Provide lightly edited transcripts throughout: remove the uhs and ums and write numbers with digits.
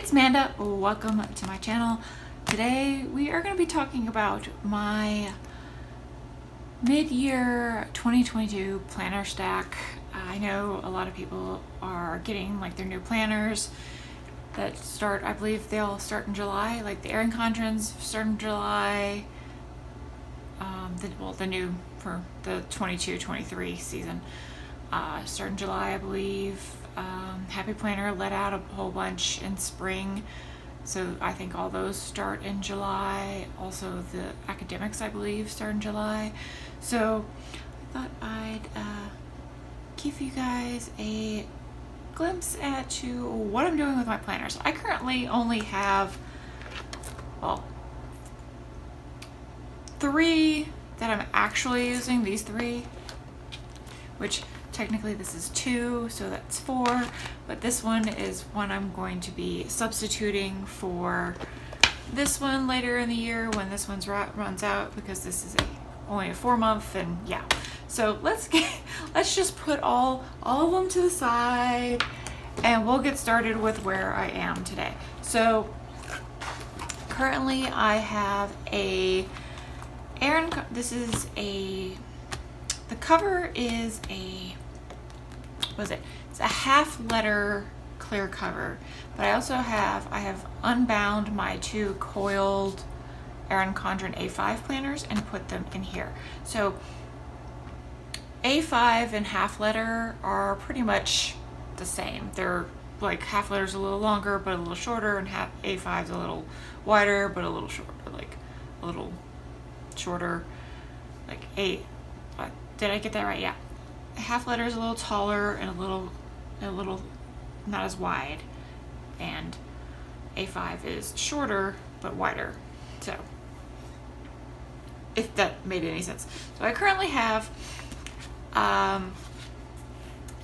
It's Manda. Welcome to my channel. Today we are going to be talking about my mid-year 2022 planner stack. I know a lot of people are getting like their new planners that start, I believe they all start in July, like the Erin Condrens start in July. The new for the 22-23 season start in July, I believe. Happy Planner let out a whole bunch in spring, so I think all those start in July. Also the academics, I believe, start in July. So I thought I'd give you guys a glimpse to what I'm doing with my planners. I currently only have, well, 3 that I'm actually using, these 3, which technically this is 2, so that's 4, but this one is one I'm going to be substituting for this one later in the year when this one's runs out, because this is only a 4-month, and yeah. So let's just put all of them to the side and we'll get started with where I am today. So currently I have the cover is it's a half letter clear cover, but I have unbound my 2 coiled Erin Condren A5 planners and put them in here. So A5 and half letter are pretty much the same. They're like half letter's a little longer but a little shorter, and A5's a little wider but a little shorter, like a little shorter, like did I get that right? Yeah. Half letter is a little taller and a little not as wide, and A5 is shorter but wider. So if that made any sense. So I currently have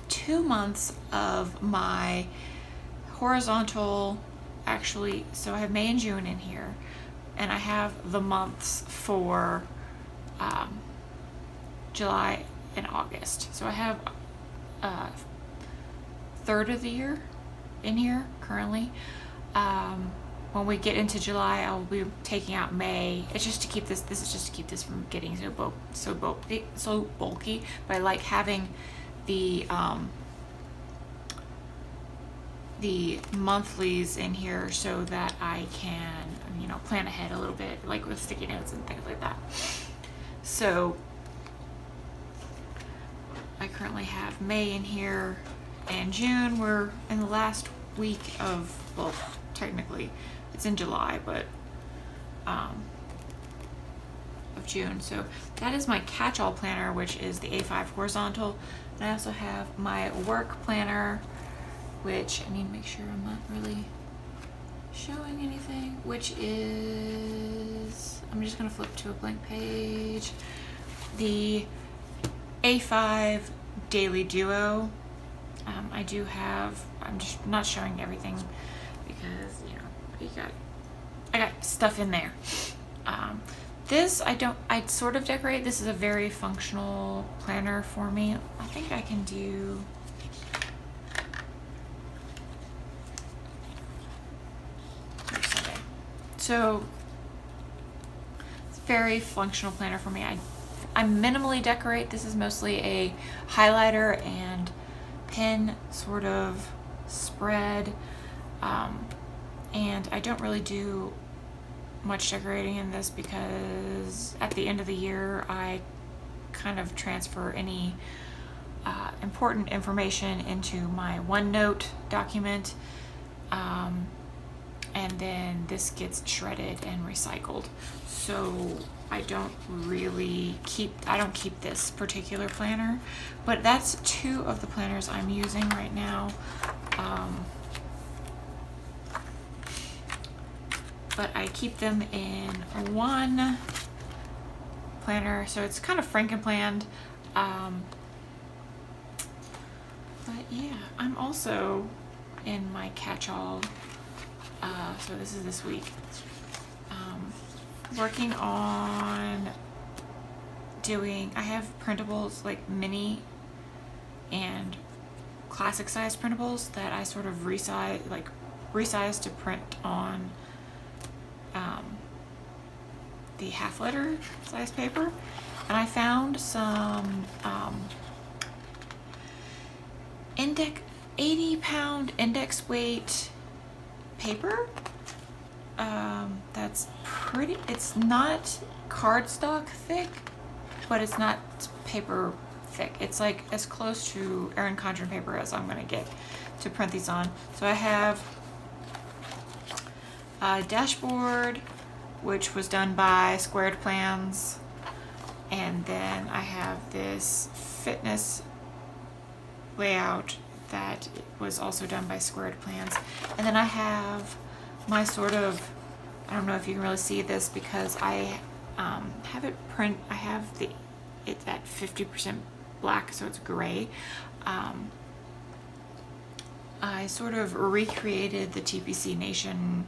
2 months of my horizontal, actually, so I have May and June in here, and I have the months for July and August. So I have a third of the year in here currently. When we get into July, I'll be taking out May. It's just to keep this is just to keep this from getting so bulky. But I like having the monthlies in here so that I can, plan ahead a little bit, like with sticky notes and things like that. So I currently have May in here, and June, we're in the last week of, well, technically it's in July, but of June. So that is my catch-all planner, which is the A5 horizontal. And I also have my work planner, which I need to make sure I'm not really showing anything, which is, I'm just gonna flip to a blank page, the A5 Daily Duo. I'm just not showing everything because, I got stuff in there. This, I sort of decorate. This is a very functional planner for me. I think I can do, so it's a very functional planner for me. I minimally decorate. This is mostly a highlighter and pen sort of spread, and I don't really do much decorating in this because at the end of the year I kind of transfer any important information into my OneNote document, and then this gets shredded and recycled. So I don't keep this particular planner, but that's 2 of the planners I'm using right now. But I keep them in one planner, so it's kind of Frankenplanned. But yeah, I'm also in my catch-all, so this is this week, working on I have printables, like mini and classic size printables that I sort of resize, like resized to print on the 1/2 liter size paper, and I found some 80-pound index weight paper. That's pretty, it's not cardstock thick, but it's not paper thick. It's like as close to Erin Condren paper as I'm gonna get to print these on. So I have a dashboard, which was done by Squared Plans, and then I have this fitness layout that was also done by Squared Plans, and then I have my sort of, I don't know if you can really see this because I have it print, I have it's at 50% black, so it's gray. I sort of recreated the TPC Nation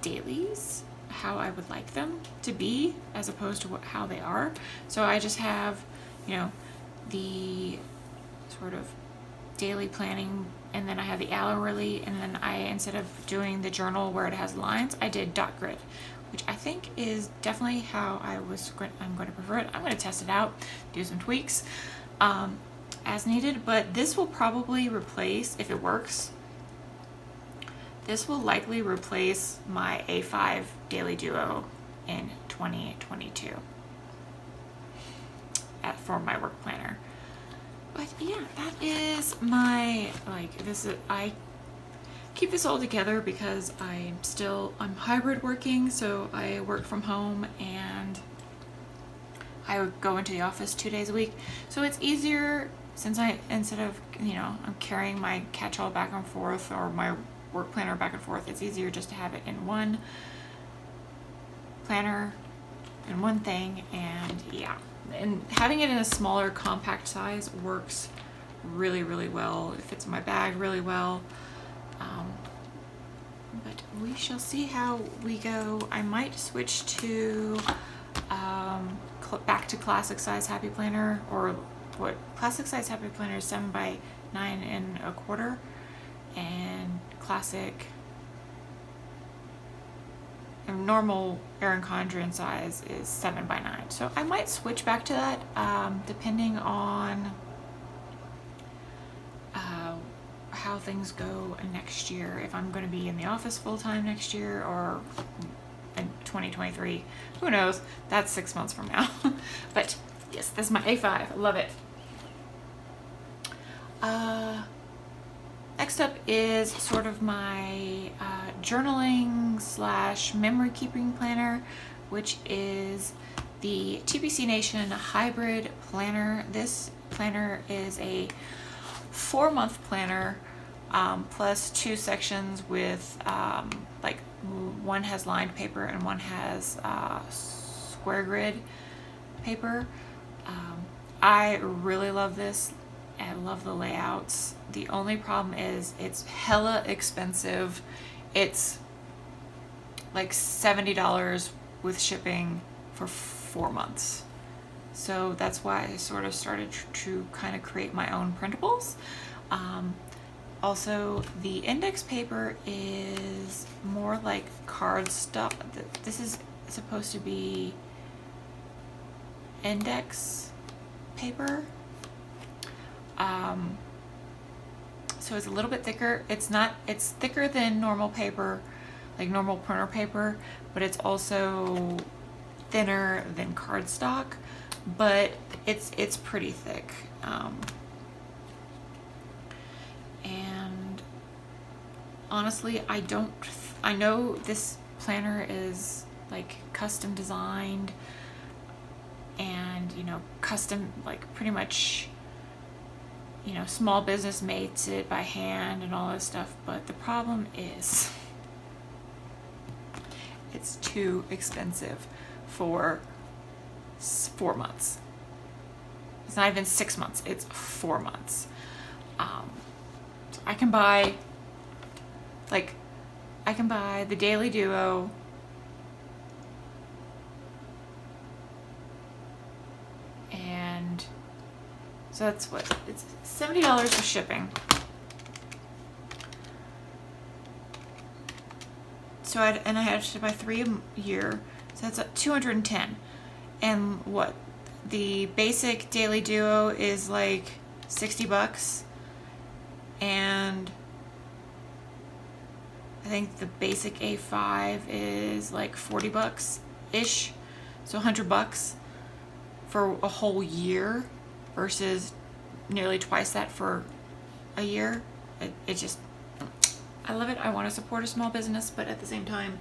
dailies, how I would like them to be as opposed to how they are. So I just have, you know, the sort of daily planning, and then I have the hourly, and then I, instead of doing the journal where it has lines, I did dot grid, which I think is definitely how I'm going to prefer it. I'm going to test it out, do some tweaks as needed, but this will probably replace, if it works, this will likely replace my A5 Daily Duo in 2022 for my work planner. But yeah, that is my, I keep this all together because I'm hybrid working, so I work from home and I would go into the office 2 days a week. So it's easier since instead of, I'm carrying my catch-all back and forth or my work planner back and forth, it's easier just to have it in one planner and one thing, and yeah. And having it in a smaller compact size works really, really well. It fits in my bag really well. But we shall see how we go. I might switch to back to classic size Happy Planner, or what classic size Happy Planner is 7 by 9 1/4, and classic and normal Erin Condren size is 7 by 9. So I might switch back to that depending on how things go next year. If I'm going to be in the office full-time next year or in 2023, who knows? That's 6 months from now. But yes, this is my A5. I love it. Next up is sort of my journaling / memory keeping planner, which is the TPC Nation Hybrid Planner. This planner is a 4-month planner plus 2 sections with like one has lined paper and one has square grid paper. I really love this. I love the layouts. The only problem is it's hella expensive. It's like $70 with shipping for 4 months. So that's why I sort of started to kind of create my own printables. Also, the index paper is more like cardstock. This is supposed to be index paper. So it's a little bit thicker. It's thicker than normal paper, like normal printer paper, but it's also thinner than cardstock, but it's pretty thick. And honestly, I know this planner is like custom designed and, custom, like pretty much, small business makes it by hand and all this stuff, but the problem is it's too expensive for 4 months. It's not even 6 months, it's 4 months. So I can buy the Daily Duo and so that's what, it's $70 for shipping. So I had to buy 3 a year, so that's at 210. And what the basic daily duo is like $60, and I think the basic A5 is like $40 ish, so $100 for a whole year versus nearly twice that for a year. It just, I love it. I want to support a small business, but at the same time,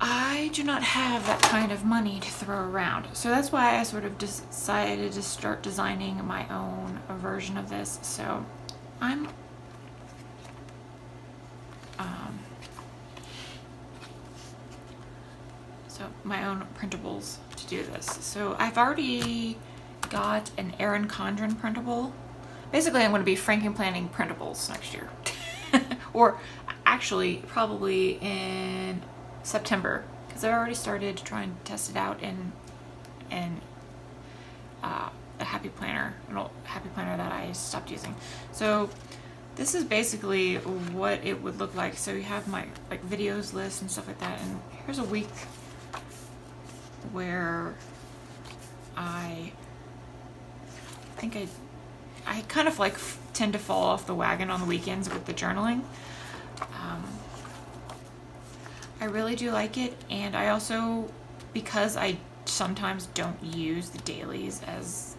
I do not have that kind of money to throw around. So that's why I sort of decided to start designing my own version of this. So I'm my own printables to do this. So I've already got an Erin Condren printable. Basically, I'm going to be frankenplanning printables next year. Or actually, probably in September, because I already started trying to test it out in a Happy Planner, an old Happy Planner that I stopped using. So this is basically what it would look like. So you have my like videos list and stuff like that, and here's a week where I think I kind of like tend to fall off the wagon on the weekends with the journaling. I really do like it, and I also, because I sometimes don't use the dailies as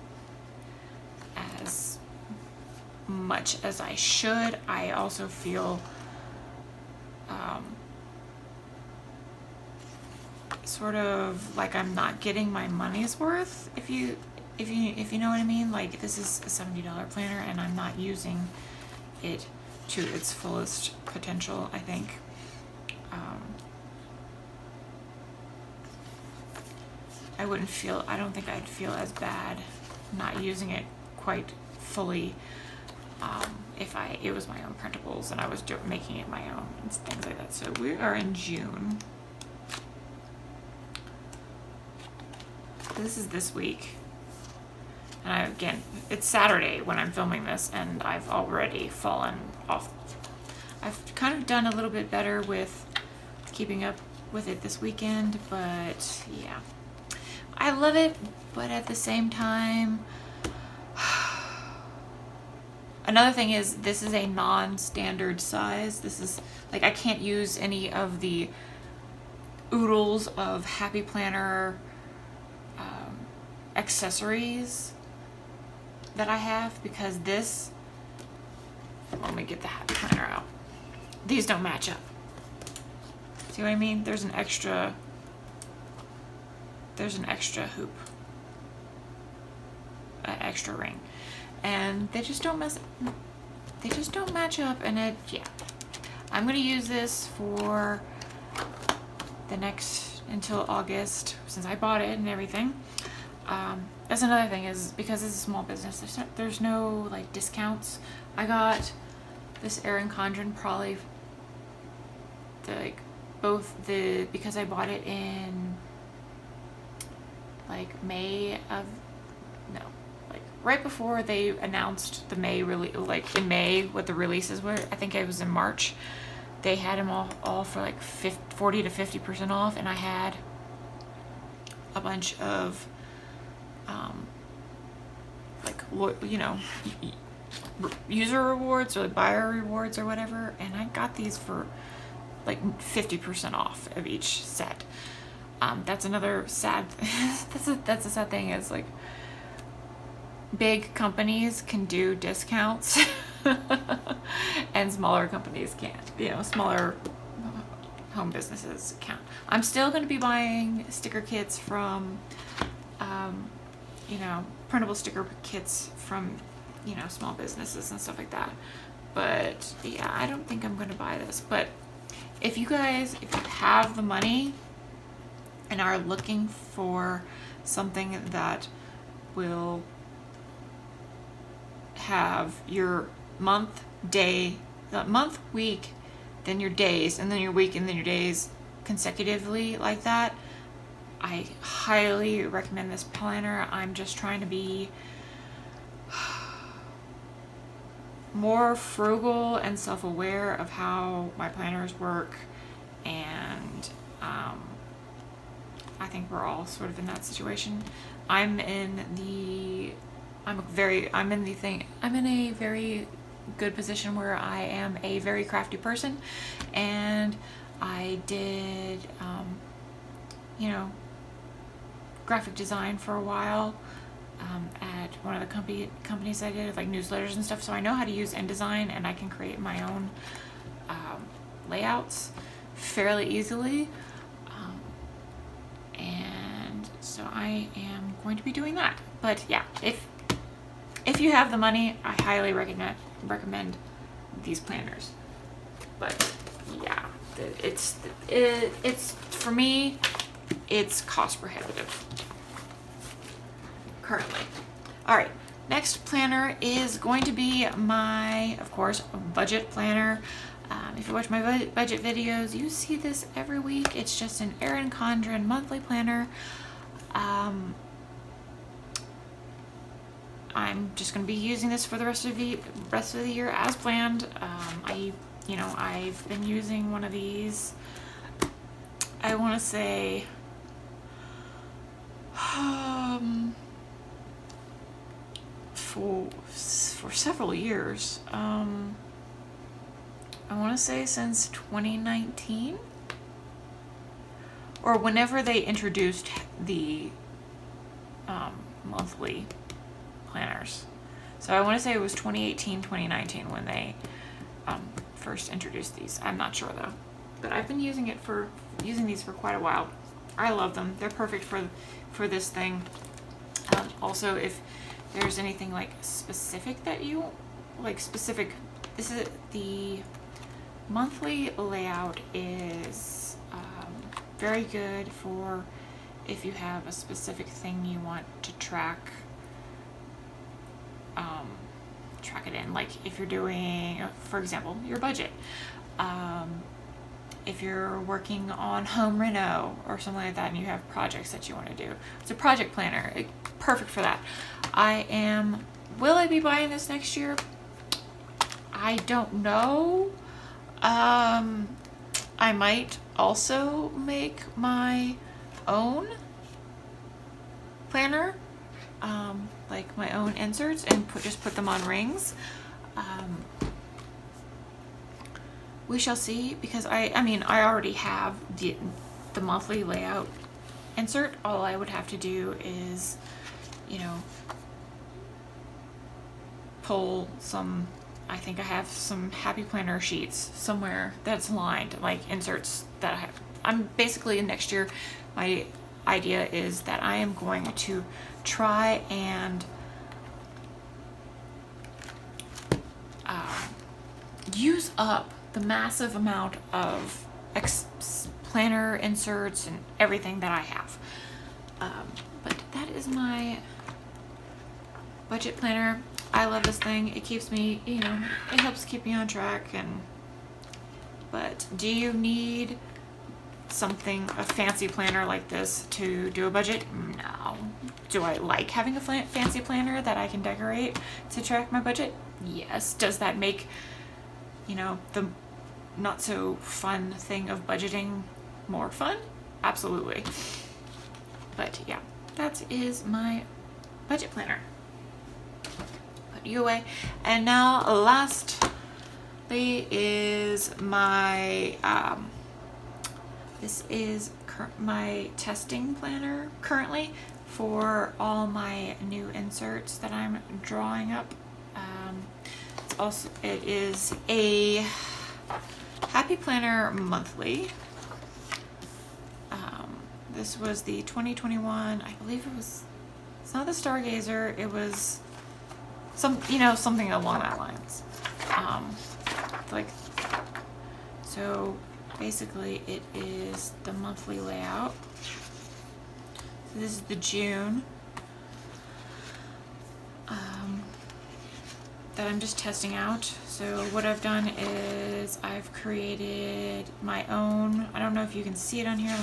much as I should, I also feel sort of like I'm not getting my money's worth, if you know what I mean. Like, this is a $70 planner and I'm not using it to its fullest potential, I think. I don't think I'd feel as bad not using it quite fully if it was my own printables and I was making it my own and things like that. So we are in June. This is this week. And again, it's Saturday when I'm filming this, and I've already fallen off. I've kind of done a little bit better with keeping up with it this weekend, but yeah. I love it, but at the same time, another thing is this is a non-standard size. This is, like, I can't use any of the oodles of Happy Planner accessories that I have, because this, let me get the Happy Planner out. These don't match up. See what I mean? There's an extra hoop, an extra ring, and they just don't match up. And yeah, I'm gonna use this for the next, until August, since I bought it and everything. That's another thing, is because it's a small business, there's no like discounts. I got this Erin Condren probably because I bought it in like right before they announced the May release, like in May what the releases were. I think it was in March. They had them all for like 40 to 50% off, and I had a bunch of user rewards or like buyer rewards or whatever, and I got these for like 50% off of each set. That's another sad that's a sad thing, is like big companies can do discounts and smaller companies can't. Smaller home businesses can't. I'm still going to be buying sticker kits from printable sticker kits from small businesses and stuff like that. But yeah, I don't think I'm going to buy this. But if you have the money and are looking for something that will have your month, week, then your days, and then your week, and then your days consecutively like that, I highly recommend this planner. I'm just trying to be more frugal and self-aware of how my planners work, and I think we're all sort of in that situation. I'm in a very good position where I am a very crafty person, and I did graphic design for a while at one of the companies I did, like newsletters and stuff, so I know how to use InDesign, and I can create my own layouts fairly easily, and so I am going to be doing that. But yeah, if you have the money, I highly recommend these planners. But yeah, it's for me, it's cost prohibitive currently. All right, next planner is going to be my, of course, budget planner. If you watch my budget videos, you see this every week. It's just an Erin Condren monthly planner. I'm just going to be using this for the rest of the year as planned. I've been using one of these, I want to say, for several years. I want to say since 2019, or whenever they introduced the monthly planners. So I want to say it was 2018, 2019 when they first introduced these. I'm not sure though, but I've been using these for quite a while. I love them. They're perfect for this thing. Also, if there's anything like specific that you like, this is the monthly layout is very good for if you have a specific thing you want to track it in, like if you're doing, for example, your budget, if you're working on home reno or something like that and you have projects that you want to do. It's a project planner, perfect for that. Will I be buying this next year? I don't know. I might also make my own planner, like my own inserts, and just put them on rings. We shall see, because I already have the monthly layout insert. All I would have to do is, pull some, I think I have some Happy Planner sheets somewhere that's lined, like inserts that I have. I'm basically, next year, my idea is that I am going to try and use up the massive amount of planner inserts and everything that I have. But that is my budget planner. I love this thing. It keeps me, it helps keep me on track. But do you need a fancy planner like this to do a budget? No. Do I like having a fancy planner that I can decorate to track my budget? Yes. Does that make, the not so fun thing of budgeting more fun? Absolutely. But yeah, that is my budget planner. Put you away. And now lastly is my this is my testing planner currently for all my new inserts that I'm drawing up. It is a Happy Planner monthly. This was the 2021, I believe it's not the Stargazer, it was something along that lines. So basically it is the monthly layout. So this is the June that I'm just testing out. So what I've done is I've created my own, I don't know if you can see it on here,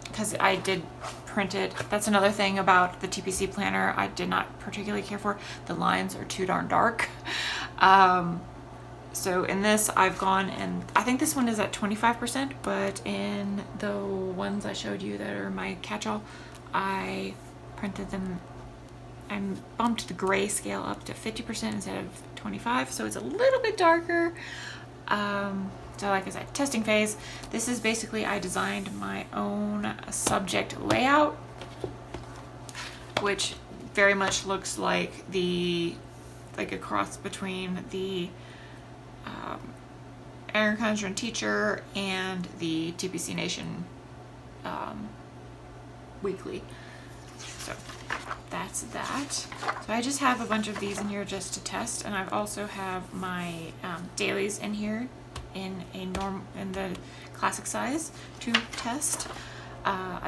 because I did print it. That's another thing about the TPC planner I did not particularly care for. The lines are too darn dark. So in this, I've gone, and I think this one is at 25%, but in the ones I showed you that are my catch-all, I printed them, I bumped the gray scale up to 50% instead of 25, so it's a little bit darker. So like I said, testing phase. This is basically, I designed my own subject layout, which very much looks like a cross between the Erin Condren teacher and the TPC Nation weekly. So that's that. So I just have a bunch of these in here just to test, and I also have my dailies in here in the classic size to test.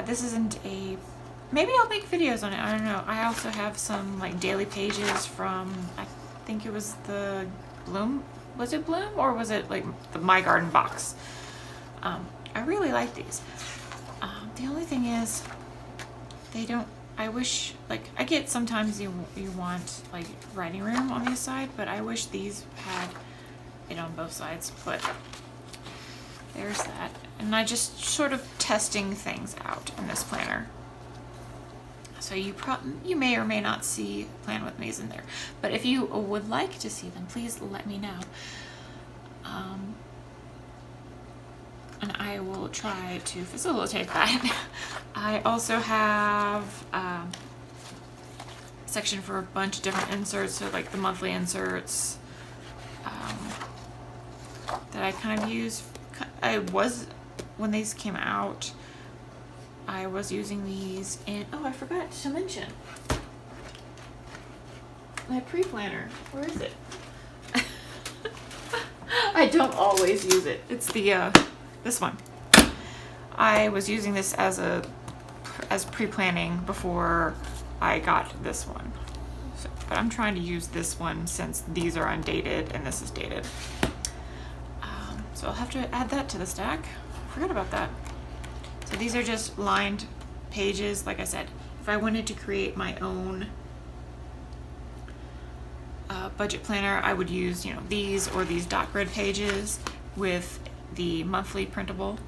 This isn't maybe I'll make videos on it, I don't know. I also have some like daily pages from, I think it was the Bloom, was it Bloom or was it like the My Garden box? I really like these. The only thing is I wish, like, I get sometimes you want like writing room on the side, but I wish these had it on both sides, but there's that. And I just sort of testing things out in this planner. So you may or may not see Plan With Me's in there, but if you would like to see them, please let me know. And I will try to facilitate that. I also have a section for a bunch of different inserts, so like the monthly inserts that I kind of use. When these came out, I was using these in, oh, I forgot to mention my pre-planner. Where is it? I don't always use it. It's the this one. I was using this as pre-planning before I got this one. So, but I'm trying to use this one since these are undated and this is dated. So I'll have to add that to the stack. I forgot about that. So these are just lined pages. Like I said, if I wanted to create my own budget planner, I would use, these or these dot grid pages with the monthly printable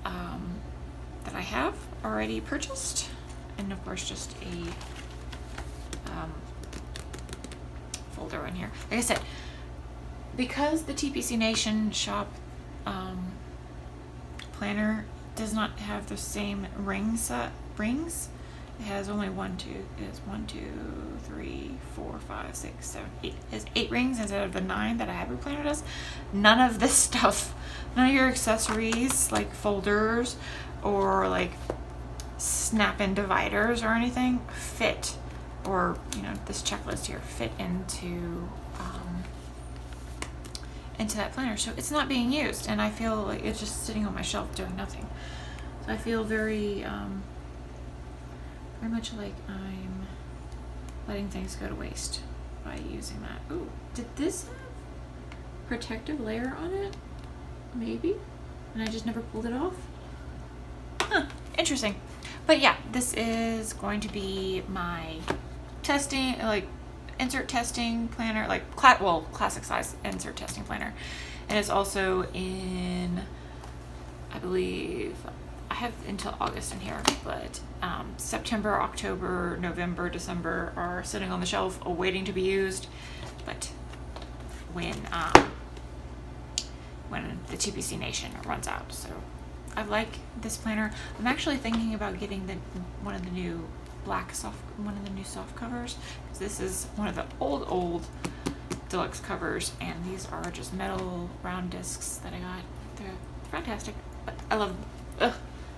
that I have already purchased, and of course just a folder in here. Like I said, because the TPC Nation shop planner does not have the same rings. It has only 1, 2, it has 1, 2, 3, 4, 5, 6, 7, 8. It has 8 rings instead of the 9 that a hybrid planner does. None of this stuff, none of your accessories like folders or like snap-in dividers or anything fit, or this checklist here fit into that planner. So it's not being used, and I feel like it's just sitting on my shelf doing nothing. So I feel very much like I'm letting things go to waste by using that. Ooh, did this have protective layer on it? Maybe, and I just never pulled it off. Huh, interesting. But yeah, this is going to be my testing, like insert testing planner, like classic size insert testing planner. And it's also in, I believe, I have until August in here, but September, October, November, December are sitting on the shelf awaiting to be used. But when the TPC Nation runs out, so I like this planner. I'm actually thinking about getting one of the new soft covers, because this is one of the old deluxe covers, and these are just metal round discs that I got. They're fantastic. But I love them. Ugh.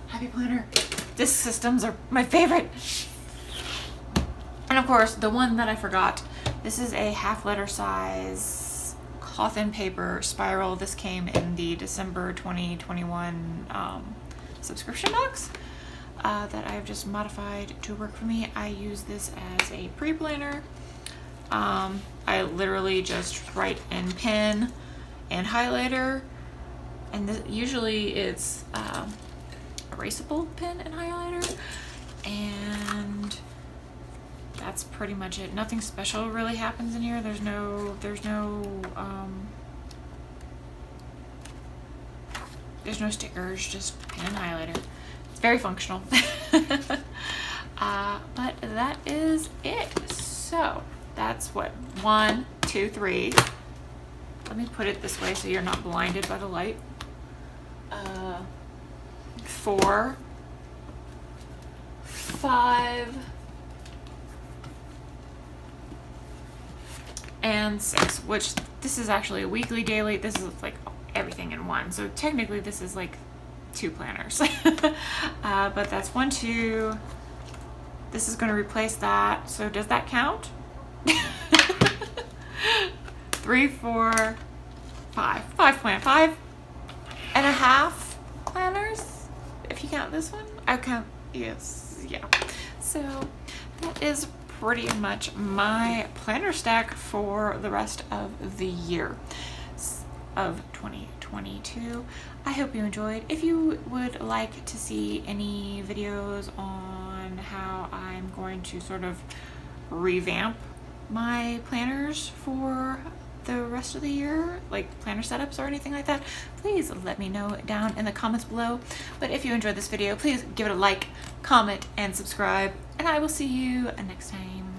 Happy planner. Disc systems are my favorite. And of course, the one that I forgot, this is a half letter size cloth-in paper spiral. This came in the December 2021 subscription box that I've just modified to work for me. I use this as a pre-planner. I literally just write in pen and highlighter, and usually it's erasable pen and highlighter, and that's pretty much it. Nothing special really happens in here. There's no stickers, just pen and highlighter. It's very functional. But that is it. So that's what, 1, 2, 3. Let me put it this way so you're not blinded by the light. 4, 5, and 6, which this is actually a weekly, daily. This is like everything in one. So technically this is like 2 planners. But that's 1, 2. This is going to replace that. So does that count? 3, 4, 5. 5 and a half planners. If you count this one, I count, yes, yeah. So that is pretty much my planner stack for the rest of the year of 2022. I hope you enjoyed. If you would like to see any videos on how I'm going to sort of revamp my planners for the rest of the year, like planner setups or anything like that, please let me know down in the comments below. But if you enjoyed this video, please give it a like, comment, and subscribe, and I will see you next time.